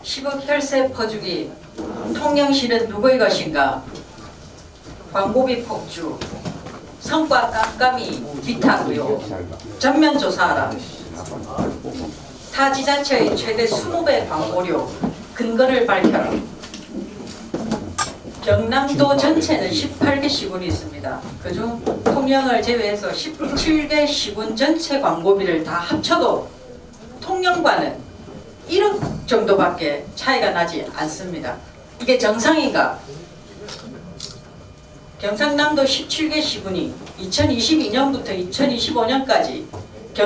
10억 혈세 퍼주기 통영시는 누구의 것인가? 광고비 폭주, 성과 깜깜이 비타고요. 전면 조사하라. 타 지자체의 최대 20배 광고료 근거를 밝혀라. 경남도 전체는 18개 시군이 있습니다. 그중 통영을 제외해서 17개 시군 전체 광고비를 다 합쳐도 통영과는 1억 정도밖에 차이가 나지 않습니다. 이게 정상인가? 경상남도 17개 시군이 2022년부터 2025년까지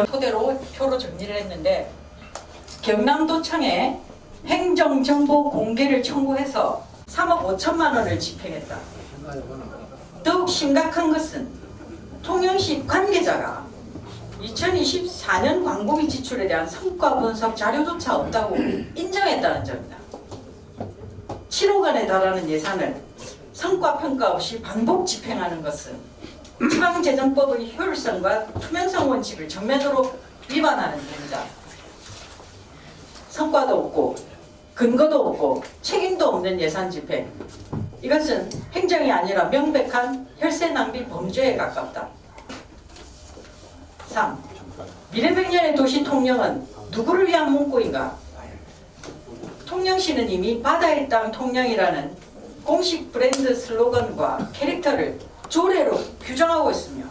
토대로 표로 정리를 했는데, 경남도청에 행정정보 공개를 청구해서 3억 5천만 원을 집행했다. 더욱 심각한 것은 통영시 관계자가 2024년 광고비 지출에 대한 성과 분석 자료조차 없다고 인정했다는 점이다. 7억 원에 달하는 예산을 성과 평가 없이 반복 집행하는 것은 지방재정법의 효율성과 투명성 원칙을 전면으로 위반하는 일입니다. 성과도 없고 근거도 없고 책임도 없는 예산 집행, 이것은 행정이 아니라 명백한 혈세 낭비 범죄에 가깝다. 3. 미래백년의 도시 통영은 누구를 위한 문구인가? 통영시는 이미 바다의 땅 통영이라는 공식 브랜드 슬로건과 캐릭터를 조례로 규정하고 있으며,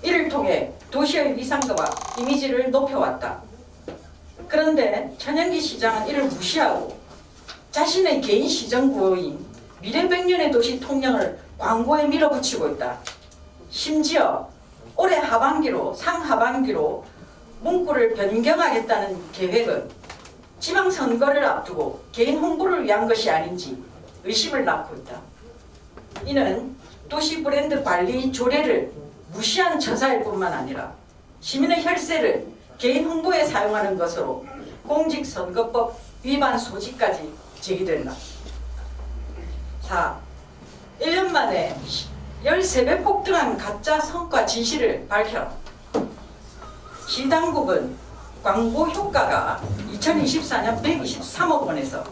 이를 통해 도시의 위상과 이미지를 높여왔다. 그런데 천연기 시장은 이를 무시하고 자신의 개인 시정구호인 미래백년의 도시 통영을 광고에 밀어붙이고 있다. 심지어 올해 하반기로 상하반기로 문구를 변경하겠다는 계획은 지방선거를 앞두고 개인 홍보를 위한 것이 아닌지 의심을 낳고 있다. 이는 도시 브랜드 관리 조례를 무시한 처사일 뿐만 아니라 시민의 혈세를 개인 홍보에 사용하는 것으로 공직선거법 위반 소지까지 제기된다. 4. 1년 만에 13배 폭등한 가짜 성과 진실을 밝혀라. 시당국은 광고 효과가 2024년 123억 원에서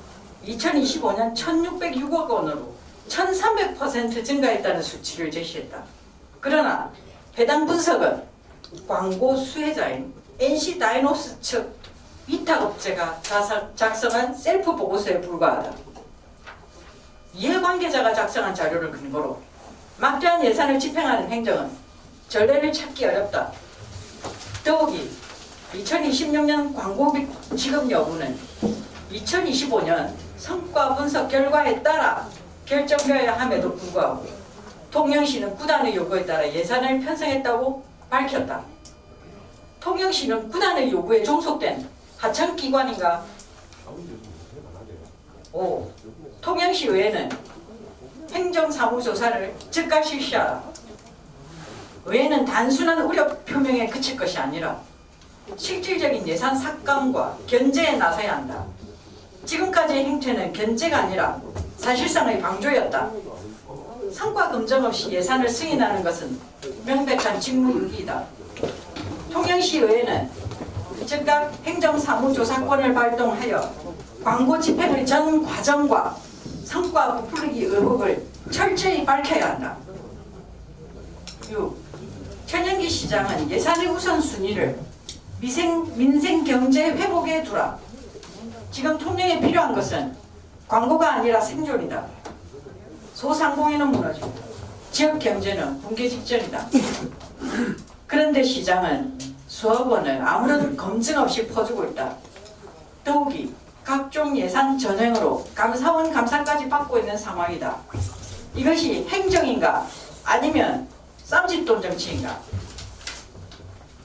2025년 1606억 원으로 1300% 증가했다는 수치를 제시했다. 그러나 해당 분석은 광고 수혜자인 NC다이노스 측 위탁업체가 작성한 셀프 보고서에 불과하다. 이해관계자가 작성한 자료를 근거로 막대한 예산을 집행하는 행정은 전례를 찾기 어렵다. 더욱이 2026년 광고비 지급 여부는 2025년 성과 분석 결과에 따라 결정되어야 함에도 불구하고 통영시는 구단의 요구에 따라 예산을 편성했다고 밝혔다. 통영시는 구단의 요구에 종속된 하청기관인가? 5. 통영시 의회는 행정사무조사를 즉각 실시하라. 의회는 단순한 우려 표명에 그칠 것이 아니라 실질적인 예산 삭감과 견제에 나서야 한다. 지금까지의 행태는 견제가 아니라 사실상의 방조였다. 성과 검증 없이 예산을 승인하는 것은 명백한 직무유기이다. 통영시 의회는 즉각 행정사무조사권을 발동하여 광고 집행의 전 과정과 성과 부풀리기 의혹을 철저히 밝혀야 한다. 6. 천연기 시장은 예산의 우선순위를 민생 경제 회복에 두라. 지금 통영에 필요한 것은 광고가 아니라 생존이다. 소상공인은 무너지고 지역 경제는 붕괴 직전이다. 그런데 시장은 수억 원을 아무런 검증 없이 퍼주고 있다. 더욱이 각종 예산 전횡으로 감사원 감사까지 받고 있는 상황이다. 이것이 행정인가 아니면 쌈짓돈 정치인가?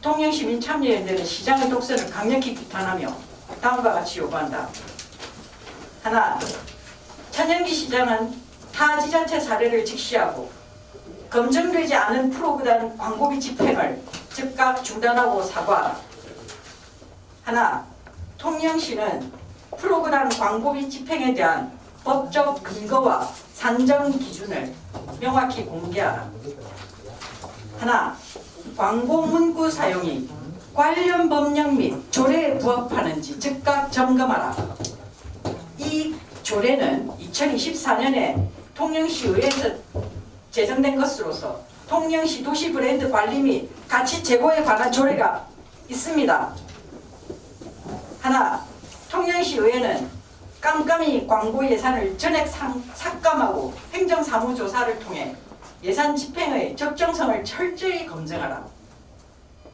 통영시민참여연대는 시장의 독선을 강력히 비판하며 다음과 같이 요구한다. 하나, 천연기 시장은 타 지자체 사례를 직시하고 검증되지 않은 프로그램 광고비 집행을 즉각 중단하고 사과하라. 하나, 통영시는 프로그램 광고비 집행에 대한 법적 근거와 산정 기준을 명확히 공개하라. 하나, 광고 문구 사용이 관련 법령 및 조례에 부합하는지 즉각 점검하라. 이 조례는 2024년에 통영시의회에서 제정된 것으로서 통영시 도시 브랜드 관리 및 가치 제고에 관한 조례가 있습니다. 하나, 통영시의회는 깜깜이 광고 예산을 전액 삭감하고 행정사무조사를 통해 예산 집행의 적정성을 철저히 검증하라.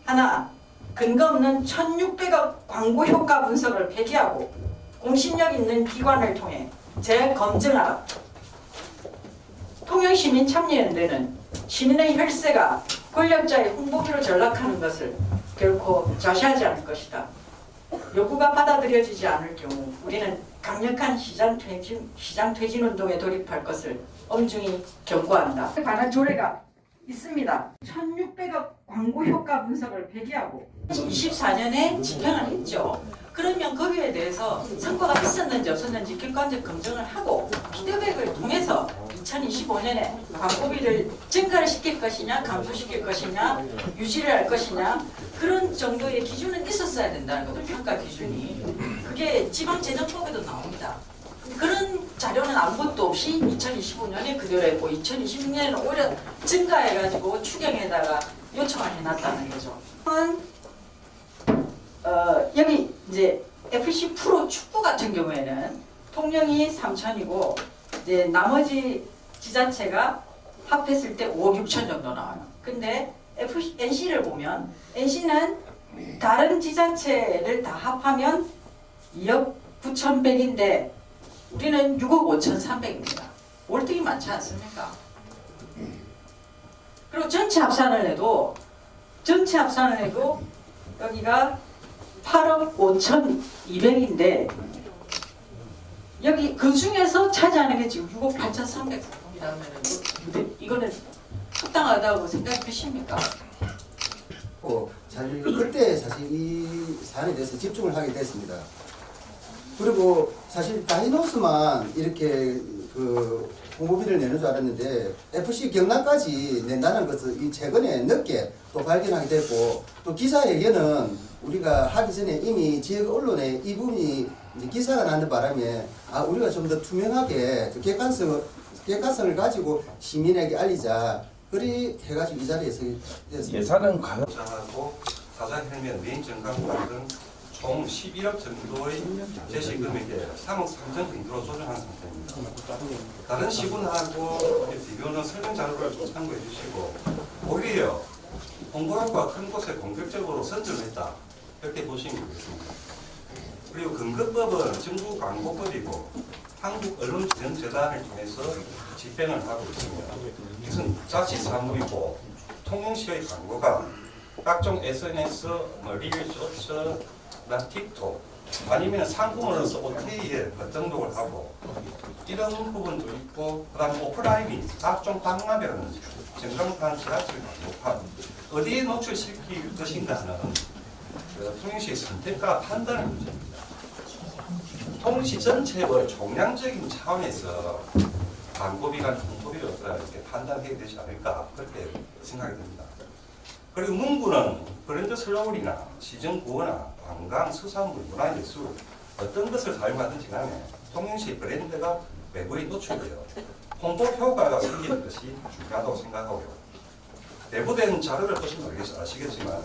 하나, 근거 없는 1,600억 광고 효과 분석을 폐기하고 공신력 있는 기관을 통해 재검증하라. 통영시민참여연대는 시민의 혈세가 권력자의 홍보비로 전락하는 것을 결코 좌시하지 않을 것이다. 요구가 받아들여지지 않을 경우 우리는 강력한 시장 퇴진 운동에 돌입할 것을 엄중히 경고한다. 관한 조례가 있습니다. 1,600억 광고 효과 분석을 폐기하고 24년에 집행을 했죠. 그러면 거기에 대해서 성과가 있었는지 없었는지 객관적 검증을 하고 피드백을 통해서 2025년에 광고비를 증가를 시킬 것이냐 감소시킬 것이냐 유지를 할 것이냐 그런 정도의 기준은 있었어야 된다는 거죠. 평가 기준이. 그게 지방재정법에도 나옵니다. 그런 자료는 아무것도 없이 2025년에 그대로 했고 2026년에는 오히려 증가해가지고 추경에다가 요청을 해놨다는 거죠. 여기 이제 FC 프로 축구 같은 경우에는 통영이 3천이고 이제 나머지 지자체가 합했을 때 5억 6천 정도 나와요. 근데 NC를 보면 NC는 다른 지자체를 다 합하면 2억 9,100인데 우리는 6억 5,300입니다. 월등히 많지 않습니까? 그리고 전체 합산을 해도 여기가 8억 5,200인데 여기 그 중에서 차지하는 게 지금 6억 8,300이라면 이거는 합당하다고 생각하십니까? 사실 그때 사실 이 사안에 대해서 집중을 하게 됐습니다. 그리고 사실 다이노스만 이렇게 그 홍보비를 내는 줄 알았는데 FC 경남까지 낸다는 것을 이 최근에 늦게 또 발견하게 됐고 또 기사에게는 우리가 하기 전에 이미 지역 언론에 이 부분이 이제 기사가 나는 바람에 우리가 좀 더 투명하게 객관성을 가지고 시민에게 알리자 그리 해가지고 이 자리에서 예산은 과연 하고 사자헬멧 메인 정강판 등 총 11억 정도의 제시 금액에 3억 3천 정도로 조정한 상태입니다. 다른 시군하고 비교는 설명 자료를 좀 참고해 주시고 오히려 홍보학과 큰 곳에 공격적으로 선점했다 이렇게 보시면 되겠습니다. 그리고 근거법은 정부 광고법이고 한국언론지정재단을 통해서 집행을 하고 있으며 이것은 자치사무이고 통영시의 광고가 각종 SNS, 리일쇼츠, 틱톡 아니면 상품으로서 OTA에 등록을 하고 이런 부분도 있고 그다음 오프라인이 각종 박람회라든지 전광판, 지하철 광고판 어디에 노출시킬 것인가는 통영시의 선택과 판단의 문제입니다. 통시 전체의 총량적인 차원에서 광고비가 홍보비를 이렇게 판단해야 되지 않을까 그렇게 생각이 듭니다. 그리고 문구는 브랜드 슬로건이나 시정 구호나 관광, 수산물, 문화예술 어떤 것을 사용하든지 간에 통영시 브랜드가 외부에 노출되어 홍보 효과가 생기는 것이 중요하다고 생각하고요. 내부된 자료를 보시면 아시겠지만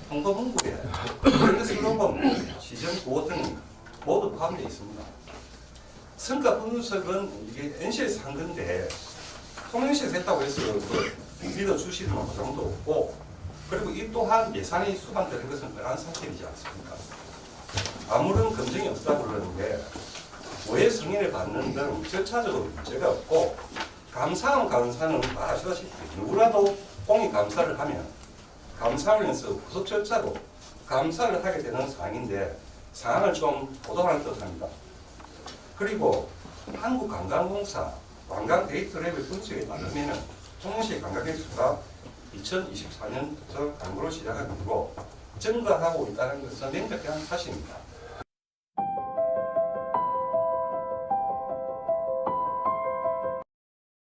홍보 문구에 브랜드 슬로건, 시정 구호 등 모두 포함되어 있습니다. 성과 분석은 이게 NC에서 한 건데 통영시에서 했다고 해서 믿어주시는 보장도 없고 그리고 이 또한 예산이 수반되는 것은 뻔한 사실이지 않습니까? 아무런 검증이 없다고 그러는데 오해 승인을 받는 등 절차적으로 문제가 없고 감사원 감사는 아시다시피 누구라도 공익 감사를 하면 감사원에서 구속 절차로 감사를 하게 되는 사항인데 사항을 좀 보도하는 듯합니다. 그리고 한국관광공사 관광 데이터 레벨 분석에 따르면 통영시 관광객 수가 2024년부터 광고를 시작한 이후로 증가하고 있다는 것은 명백한 사실입니다.